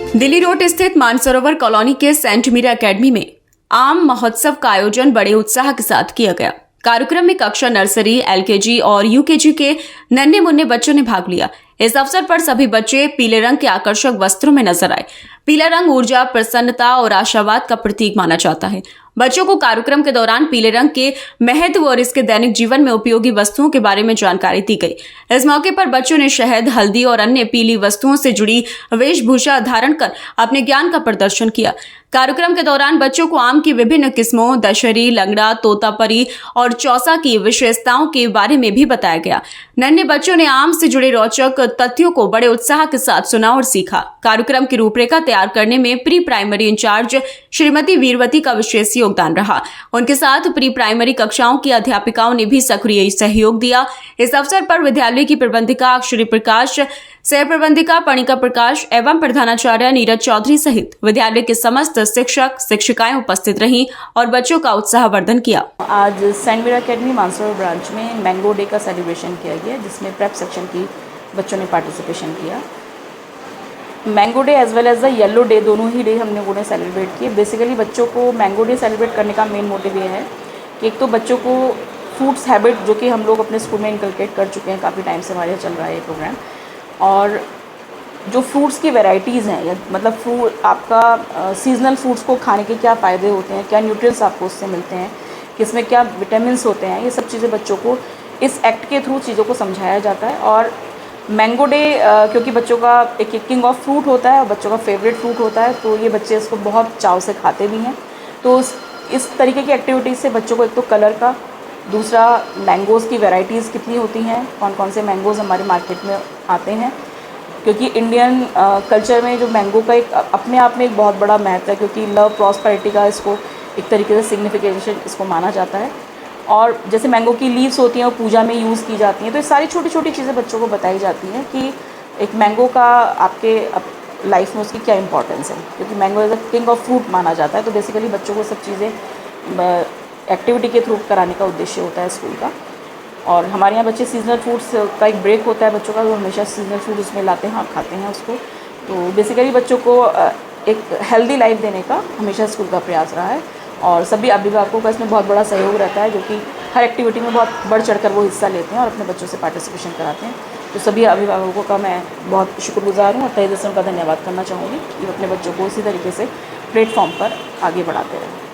Delhi road स्थित Mansarovar colony के Saint Meera academy में आम महोत्सव का आयोजन बड़े उत्साह के साथ किया गया। कार्यक्रम में कक्षा नर्सरी, एलकेजी और यूकेजी के नन्हे मुन्ने बच्चों ने भाग लिया। इस अवसर पर सभी बच्चे पीले रंग के आकर्षक वस्त्रों में नजर आए। पीला रंग ऊर्जा, प्रसन्नता और आशावाद का प्रतीक माना जाता है। बच्चों को कार्यक्रम के दौरान पीले रंग के महत्व और इसके दैनिक जीवन में उपयोगी वस्तुओं के बारे में जानकारी दी गई। इस मौके पर बच्चों ने शहद, हल्दी और अन्य पीली वस्तुओं से जुड़ी वेशभूषा धारण कर अपने ज्ञान का प्रदर्शन किया। कार्यक्रम के दौरान बच्चों को आम की विभिन्न किस्मों, दशहरी, लंगड़ा, तोतापरी और चौसा की विशेषताओं के बारे में भी बताया गया। नन्हे बच्चों ने आम से जुड़े रोचक तथ्यों को बड़े उत्साह के साथ सुना और सीखा। कार्यक्रम की रूपरेखा तैयार करने में प्री प्राइमरी इंचार्ज श्रीमती वीरवती का विशेष योगदान रहा। उनके साथ प्री प्राइमरी कक्षाओं की अध्यापिकाओं ने भी सक्रिय सहयोग दिया। इस अवसर पर विद्यालय की प्रबंधिका अक्षरी प्रकाश, सह प्रबंधिका पणिका प्रकाश एवं प्रधानाचार्य नीरज चौधरी सहित विद्यालय के समस्त शिक्षक शिक्षिकाएं उपस्थित रहीं और बच्चों का उत्साहवर्धन किया। आज Saint Meera academy Mansarovar branch में मैंगो डे का सेलिब्रेशन किया गया, जिसमें प्रेप सेक्शन की बच्चों ने पार्टिसिपेशन किया। Mango day as well as the yellow day, दोनों ही डे हम लोगों ने सेलिब्रेट किए। बेसिकली बच्चों को मैंगो डे सेलिब्रेट करने का मेन मोटिव ये है कि एक तो बच्चों को फ्रूट्स हैबिट, जो कि हम लोग अपने स्कूल में इनकलकेट कर चुके हैं, काफ़ी टाइम से हमारे यहाँ चल रहा है ये प्रोग्राम, और जो फ्रूट्स की वैरायटीज़ हैं, मतलब फ्रूट आपका सीजनल फ्रूट्स को खाने के क्या फ़ायदे होते हैं, क्या न्यूट्रिएंट्स आपको उससे मिलते हैं, किसमें क्या विटामिन्स होते हैं, ये सब चीज़ें बच्चों को इस एक्ट के थ्रू चीज़ों को समझाया जाता है। और मैंगो डे क्योंकि बच्चों का एक किंग ऑफ फ्रूट होता है और बच्चों का फेवरेट फ्रूट होता है, तो ये बच्चे इसको बहुत चाव से खाते भी हैं। तो इस तरीके की एक्टिविटीज़ से बच्चों को एक तो कलर का, दूसरा मैंगोज़ की वैरायटीज़ कितनी होती हैं, कौन कौन से मैंगोज़ हमारे मार्केट में आते हैं, क्योंकि इंडियन कल्चर में जो मैंगो का एक अपने आप में एक बहुत बड़ा महत्व है, क्योंकि लव प्रॉस्पेरिटी का इसको एक तरीके से सिग्निफिकेशन इसको माना जाता है। और जैसे मैंगो की लीव्स होती हैं वो पूजा में यूज़ की जाती हैं, तो ये सारी छोटी छोटी चीज़ें बच्चों को बताई जाती हैं कि एक मैंगो का आपके लाइफ में उसकी क्या इंपॉर्टेंस है, क्योंकि mango as a king of fruit माना जाता है। तो बेसिकली बच्चों को सब चीज़ें एक्टिविटी के थ्रू कराने का उद्देश्य होता है स्कूल का। और हमारे यहाँ बच्चे सीजनल फूड्स का एक ब्रेक होता है बच्चों का, वो हमेशा सीजनल फूड उसमें लाते हैं और खाते हैं उसको। तो बेसिकली बच्चों को एक हेल्दी लाइफ देने का हमेशा स्कूल का प्रयास रहा है, और सभी अभिभावकों का इसमें बहुत बड़ा सहयोग रहता है, जो कि हर एक्टिविटी में बहुत बढ़ चढ़कर वो हिस्सा लेते हैं और अपने बच्चों से पार्टिसिपेशन कराते हैं। तो सभी अभिभावकों का मैं बहुत शुक्रगुजार हूँ और तहे दिल से उनका धन्यवाद करना चाहूँगी कि अपने बच्चों को इसी तरीके से प्लेटफॉर्म पर आगे बढ़ाते रहें।